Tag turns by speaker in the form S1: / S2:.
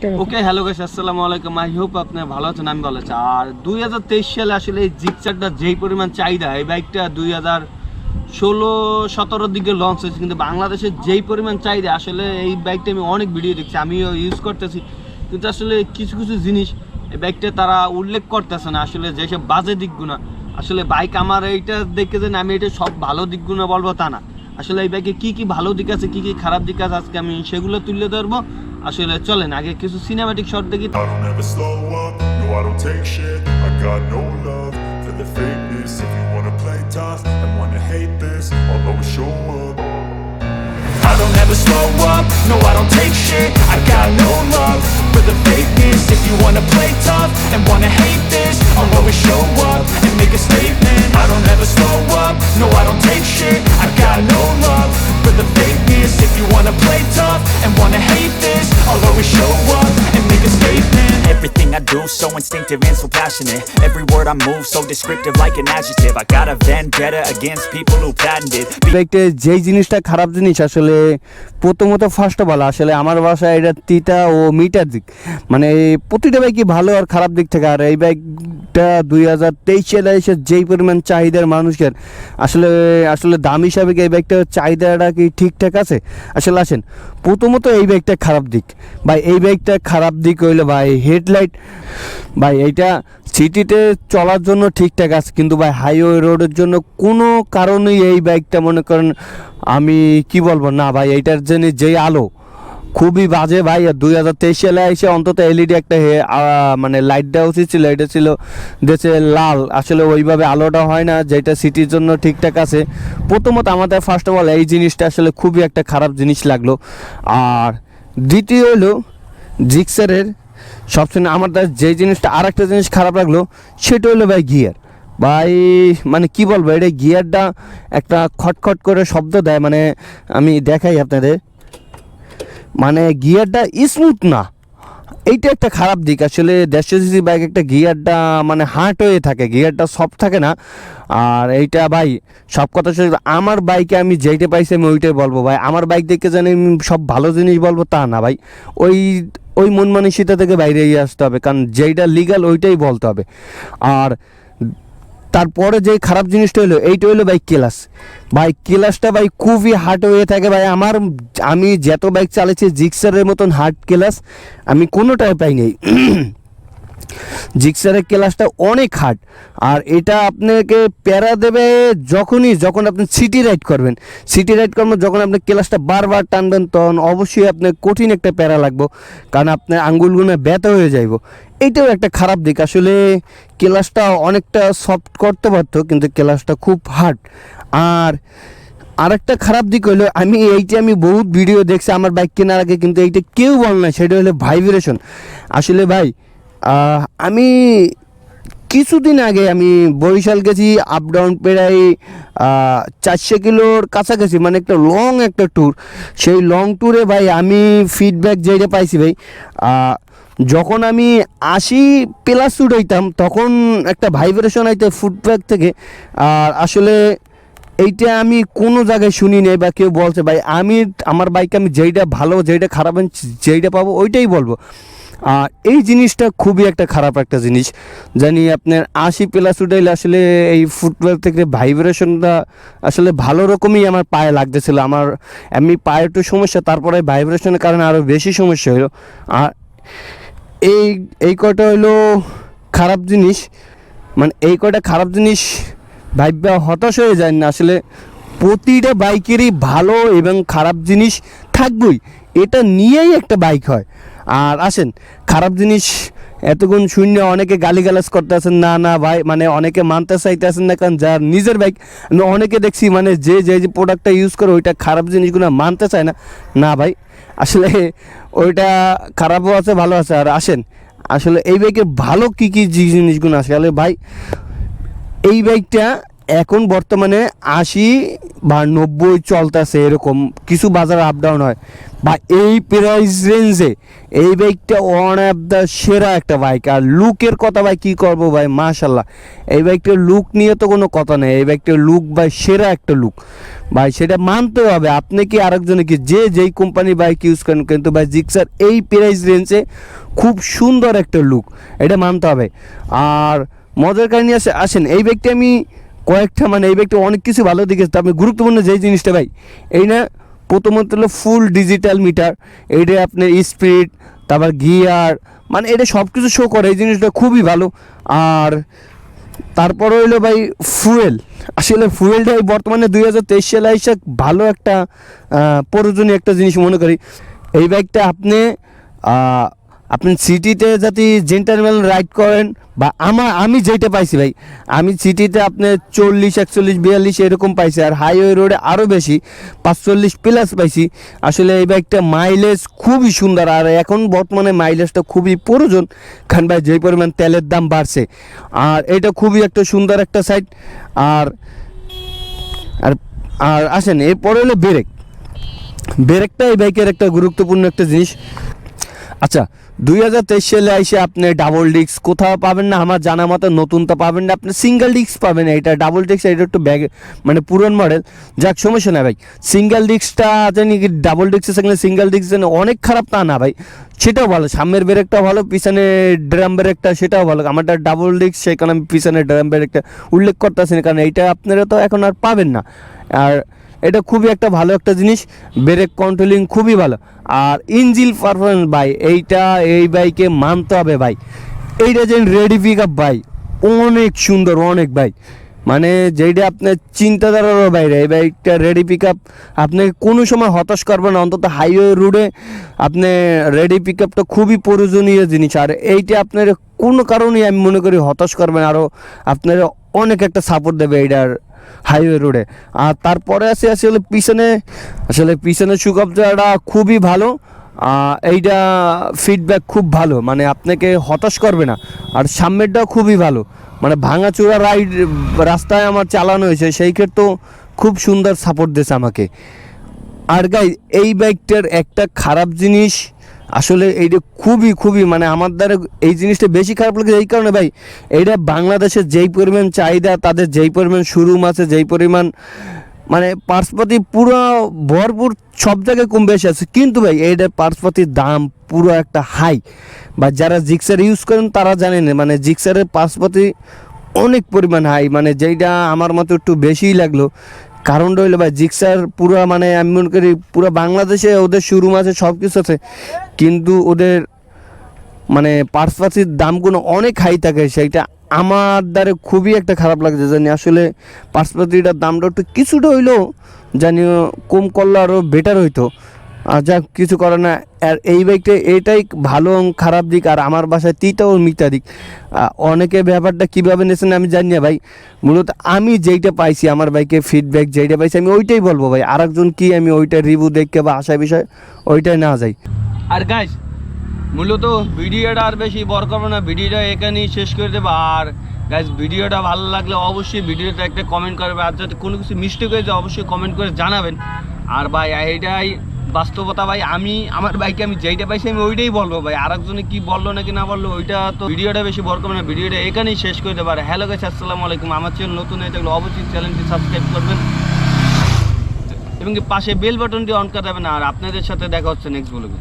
S1: Okay hello guys, আসসালামু আলাইকুম। I hope আপনি ভালো আছেন, আমি ভালো আছি। আর 2023 সালে আসলে এই জিক্সারটা যেই পরিমাণ চাহিদা, এই বাইকটা 2016-17 দিকে লঞ্চ হয়েছে, কিন্তু বাংলাদেশের যেই পরিমাণ চাহিদা আসলে এই বাইকটা আমি অনেক ভিডিও দেখছি, আমিও ইউজ করতেছি, কিন্তু আসলে কিছু কিছু জিনিস এই বাইকটা তারা উল্লেখ করতেছে না, আসলে যেসব বাজে দিকগুলো। আসলে বাইক আমার এইটা দেখে যে আমি এটা সব ভালো দিকগুলো বলবো তা না, আসলে এই বাইকে কি কি ভালো দিক আছে, কি কি খারাপ দিক আছে, আজকে আমি সেগুলো তুলে ধরবো। আসলে চলেন আগে কিছু সিনেম্যাটিক শট দেখি।
S2: I don't ever slow up, no I don't take shit. I got no love for the fakeness. If you wanna play tough and wanna hate this, I'll always show up. I don't ever slow up, no I don't take shit. I got no love for the fakeness. If you wanna play tough and wanna hate this, I'll always show up and make a statement. I don't ever slow up, no I don't take shit. I got no love for the fakeness. If you wanna play tough and wanna hate this, I'll always show up and make a statement.
S3: Everything I do so instinctive and so passionate. Every word I move so descriptive like an adjective. I got a vendetta against people who patented.
S4: বাইকটা যেই জিনিসটা খারাপ জিনিস আসলে প্রথমত first of all আসলে আমার বাসায় এটা তিতা ও মিটার দিক, মানে প্রতিটা বাইকই ভালো আর খারাপ দিক থেকে। আর এই বাইকটা 2023 সালে এসে যেই পরিমাণ চাহিদার মানুষের আসলে আসলে দাম হিসাবে কি এই বাইকটার চাহিদাটা কি ঠিকঠাক আছে? আসলে আসেন, প্রথমত এই বাইকটা খারাপ দিক ভাই, এই বাইকটা খারাপ দিক হইলো ভাই হেডলাইট। ভাই এইটা সিটিতে চলার জন্য ঠিকঠাক আছে, কিন্তু ভাই হাইওয়ে রোডের জন্য কোনো কারণেই এই বাইকটা মনে করেন আমি কি বলবো না ভাই, এইটার জন্য যেই আলো খুবই বাজে ভাই। আর 2023 সালে এসে অন্তত এলইডি একটা মানে লাইট দেওয়া উচিত ছিল, এটা ছিল দেশে লাল, আসলে ওইভাবে আলোটা হয় না যেটা সিটির জন্য ঠিকঠাক আছে। প্রথমত আমাদের ফার্স্ট অফ অল এই জিনিসটা আসলে খুবই একটা খারাপ জিনিস লাগলো। আর দ্বিতীয় হলো জিক্সারের সবসময় আমার যে জিনিসটা আর একটা জিনিস খারাপ লাগলো সেটা হলো ভাই গিয়ার। ভাই মানে কি বলবো, এটা গিয়ারটা একটা খটখট করে শব্দ দেয়, মানে আমি দেখাই আপনাদের, মানে গিয়ারটা স্মুথ না, এইটা একটা খারাপ দিক। আসলে 150 সিসি বাইক একটা গিয়ারটা মানে হার্ড হয়ে থাকে, গিয়ারটা সফট থাকে না। আর এইটা ভাই সব কথা আমার বাইকে আমি যেইটা পাইছি আমি ওইটাই বলবো ভাই। আমার বাইক দেখে জানি সব ভালো জিনিস বলবো তা না ভাই, ওই মন মানসিকতা থেকে বাইরে আসতে হবে, কারণ যেইটা লিগাল ওইটাই বলতে হবে। আর তারপরে যে খারাপ জিনিসটা হলো এইটা হলো ভাই ক্লাস। ভাই ক্লাসটা ভাই খুবই হার্ড হয়ে থাকে ভাই। আমি যত বাইক চালাচ্ছি জিক্সারের মতন হার্ড ক্লাস আমি কোনোটাই পাই নাই। জিক্সারের ক্লাসটা অনেক হার্ড, আর এটা আপনাকে প্যারা দেবে যখন আপনি সিটি রাইড করবেন, যখন আপনি ক্লাসটা বারবার টানবেন তখন অবশ্যই আপনার কঠিন একটা প্যারা লাগবে, কারণ আপনার আঙ্গুলগুলো ব্যথা হয়ে যাইব। এইটাও একটা খারাপ দিক। আসলে ক্লাসটা অনেকটা সফট করতে পারতো, কিন্তু ক্লাসটা খুব হার্ড। আর একটা খারাপ দিক হলো আমি বহুত ভিডিও দেখছি আমার বাইক কেনার আগে, কিন্তু এইটা কেউ বল না, সেটা হলো ভাইব্রেশন। আসলে ভাই আমি কিছুদিন আগে আমি বরিশাল গেছি, আপ ডাউন প্রায় 400 কিলোর কাছাকাছি, মানে একটা লং একটা ট্যুর। সেই লং ট্যুরে ভাই আমি ফিডব্যাক যেটা পাইছি ভাই, যখন আমি 80+ উঠাইতাম তখন একটা ভাইব্রেশন আইতে ফুটব্যাক থেকে। আর আসলে এইটা আমি কোনো জায়গায় শুনি নাই বা কেউ বলছে ভাই, আমার বাইকে আমি যেইটা ভালো যেইটা খারাপ যেইটা পাবো ওইটাই বলবো। এই জিনিসটা খুবই একটা খারাপ একটা জিনিস জানি। আপনার 80+ উঠাইলে আসলে এই ফুটবল থেকে ভাইব্রেশনটা আসলে ভালো রকমই আমার পায়ে লাগতেছিল। আমার এমনি পায়ে একটু সমস্যা, তারপরে ভাইব্রেশনের কারণে আরও বেশি সমস্যা হলো। আর এই কয়টা হলো খারাপ জিনিস, মানে এই কয়টা খারাপ জিনিস ভাইবা হতাশ হয়ে যায় না। আসলে প্রতিটা বাইকেরই ভালো এবং খারাপ জিনিস থাকবেই, এটা নিয়েই একটা বাইক হয়। আর আসেন, খারাপ জিনিস এতক্ষণ শূন্য অনেকে গালিগালাজ করতে আছেন, না ভাই, মানে অনেকে মানতে চাইতে আছেন না, কারণ যার নিজের বাইক অনেকে দেখছি মানে যে প্রোডাক্টটা ইউজ করে ওইটা খারাপ জিনিসগুলো মানতে চায় না ভাই, আসলে ওইটা খারাপও আছে ভালো আছে। আর আসেন আসলে এই বাইকের ভালো কী জিনিসগুলো আছে। আসলে ভাই এই বাইকটা এখন বর্তমানে 80 বা 90 চলতেছে, এরকম কিছু বাজার আপ ডাউন হয় বা এই প্রাইস রেঞ্জে এই বাইকটা ওয়ান অফ দ্য সেরা একটা বাইক। আর লুকের কথা ভাই কী করবো ভাই, মাশাল্লাহ এই বাইকটার লুক নিয়ে তো কোনো কথা নেই, এই বাইকটার লুক ভাই সেরা একটা লুক ভাই, সেটা মানতে হবে। আপনি কি আরেকজনে কি যেই কোম্পানির বাইক ইউজ করেন, কিন্তু ভাই জিক্সার এই প্রাইস রেঞ্জে খুব সুন্দর একটা লুক, এটা মানতে হবে। আর মজার কাহিনী আসেন এই বাইকটা আমি কয়েকটা মানে এই বাইকটা অনেক কিছু ভালো দিকে, আপনি গুরুত্বপূর্ণ যেই জিনিসটা ভাই এই না, প্রথমত হলো ফুল ডিজিটাল মিটার, এইটা আপনার স্পিড, তারপর গিয়ার, মানে এটা সব কিছু শো করে, এই জিনিসটা খুবই ভালো। আর তারপরে হইলো ভাই ফুয়েল, আসলে ফুয়েলটাই বর্তমানে 2023 সালে এসে ভালো একটা প্রয়োজনীয় একটা জিনিস মনে করি। এই বাইকটা আপনি সিটিতে যদি জেন্টারম্যান রাইড করেন বা আমি যেটা পাইছি ভাই, আমি সিটিতে আপনি 40, 41, 42 এরকম পাইছি, আর হাইওয়ে রোডে আরও বেশি 45 প্লাস পাইছি। আসলে এই বাইকটা মাইলেজ খুবই সুন্দর, আর এখন বর্তমানে মাইলেজটা খুবই প্রয়োজন, কারণ ভাই যেই পরিমাণ তেলের দাম বাড়ছে, আর এটা খুবই একটা সুন্দর একটা সাইড। আর আর আসেন এরপরে হলো ব্রেকটা এই বাইকের একটা গুরুত্বপূর্ণ একটা জিনিস। আচ্ছা 2023 সালে এসে আপনি ডাবল ডিস্ক কোথাও পাবেন না আমার জানা মতো, নতুনটা পাবেন না, আপনি সিঙ্গেল ডিস্ক পাবেন। এটা ডাবল ডিস্ক, এটা একটু মানে পুরনো মডেল, যাক সমস্যা না ভাই। সিঙ্গেল ডিস্কটা জানি কি ডাবল ডিস্কের সঙ্গে সিঙ্গেল ডিস্ক যেন অনেক খারাপ তা না ভাই, সেটাও ভালো, সামনের ব্রেকটা ভালো, পিছনে ড্রাম ব্রেকটা সেটাও ভালো। আমারটা ডাবল ডিস্ক, সেই কারণে আমি পিছনে ড্রাম ব্রেকটা উল্লেখ করতেছি না, কারণ এইটা আপনারা তো এখন আর পাবেন না। আর এটা খুবই একটা ভালো একটা জিনিস, ব্রেক কন্ট্রোলিং খুবই ভালো। আর ইঞ্জিন পারফরমেন্স ভাই এই বাইকে মানতে হবে ভাই, এইটা যে রেডি পিক আপ ভাই অনেক সুন্দর, অনেক ভাই, মানে যেইটা আপনার চিন্তাধারারও বাইরে, এই বাইকটা রেডি পিক আপ আপনি কোনো সময় হতাশ করবে না, অন্তত হাইওয়ে রোডে আপনি রেডি পিক আপটা খুবই প্রয়োজনীয় জিনিস। আর এইটা আপনার কোনো কারণেই আমি মনে করি হতাশ করবেন, আরও আপনার অনেক একটা সাপোর্ট দেবে এইটার হাইওয়ে রোডে। আর তারপরে আসলে পিছনে সুকবজাটা খুবই ভালো, এইটা ফিডব্যাক খুব ভালো, মানে আপনাকে হতাশ করবে না। আর সামনেরটাও খুবই ভালো, মানে ভাঙাচোরা রাস্তায় আমার চালানো হয়েছে, সেই ক্ষেত্রেও খুব সুন্দর সাপোর্ট দিয়েছে আমাকে। আর গাই এই বাইকটার একটা খারাপ জিনিস, আসলে এইটা খুবই মানে আমার দ্বারা এই জিনিসটা বেশি খারাপ লাগে এই কারণে ভাই, এইটা বাংলাদেশের যেই পরিমাণ চাহিদা, তাদের যেই পরিমাণ শোরুম আছে, যেই পরিমাণ মানে পার্সপাতি পুরো ভরপুর, সব জায়গায় কম বেশি আছে, কিন্তু ভাই এইটার পার্সপাতির দাম পুরো একটা হাই। বা যারা জিক্সার ইউজ করেন তারা জানেন, মানে জিক্সারের পার্সপাতি অনেক পরিমাণ হাই, মানে যেইটা আমার মতো একটু বেশিই লাগলো। কারণটা হইলো ভাই জিক্সার পুরো মানে আমি মনে করি পুরো বাংলাদেশে ওদের শোরুম আছে, সব কিছু আছে, কিন্তু ওদের মানে পার্সপাতির দামগুলো অনেক হাই থাকে, সেইটা আমার দ্বারা খুবই একটা খারাপ লাগছে। জানি আসলে পার্সপাতিটার দামটা একটু কিছুটা হইলেও জানি কম করলে আরও বেটার হইতো, আর যা কিছু করে না। আর এই বাইকটা এটাই ভালো খারাপ দিক, আর আমার বাসায় তিতা ও মিথ্যা দিক। অনেকে ব্যাপারটা কীভাবে নিয়েছেন আমি জানি না ভাই, মূলত আমি যেইটা পাইছি আমার বাইকে ফিডব্যাক যেইটা পাইছি আমি ওইটাই বলবো ভাই, আরেকজন কি আমি ওইটা রিভিউ দেখে বা আশা বিষয় ওইটাই না যাই।
S1: আর গাইস মূলত ভিডিওটা আর বেশি বড় করবো না, ভিডিওটা এখানেই শেষ করে দেবো। আর গাইস ভিডিওটা ভালো লাগলে অবশ্যই ভিডিওটা একটা কমেন্ট করবে, আর যাতে কোনো কিছু মিস্টেক হয়ে যায় অবশ্যই কমেন্ট করে জানাবেন। আর ভাই এইটাই বাস্তবতা ভাই, আমার বাইকে আমি যেইটা পাইছি আমি ওইটাই বলবো ভাই, আরেকজনে কি বললো নাকি না বললো ওইটা তো ভিডিওটা বেশি বড় করবে না, ভিডিওটা এখানেই শেষ করে দেবো। আর হ্যালো গাইস আসসালামু আলাইকুম, আমার চ্যানেল নতুন হয়ে থাকলে অবশ্যই চ্যানেলটি সাবস্ক্রাইব করবেন এবং পাশে বেল বাটনটি অন করে দেবেন। আর আপনাদের সাথে দেখা হচ্ছে নেক্সট ব্লগে।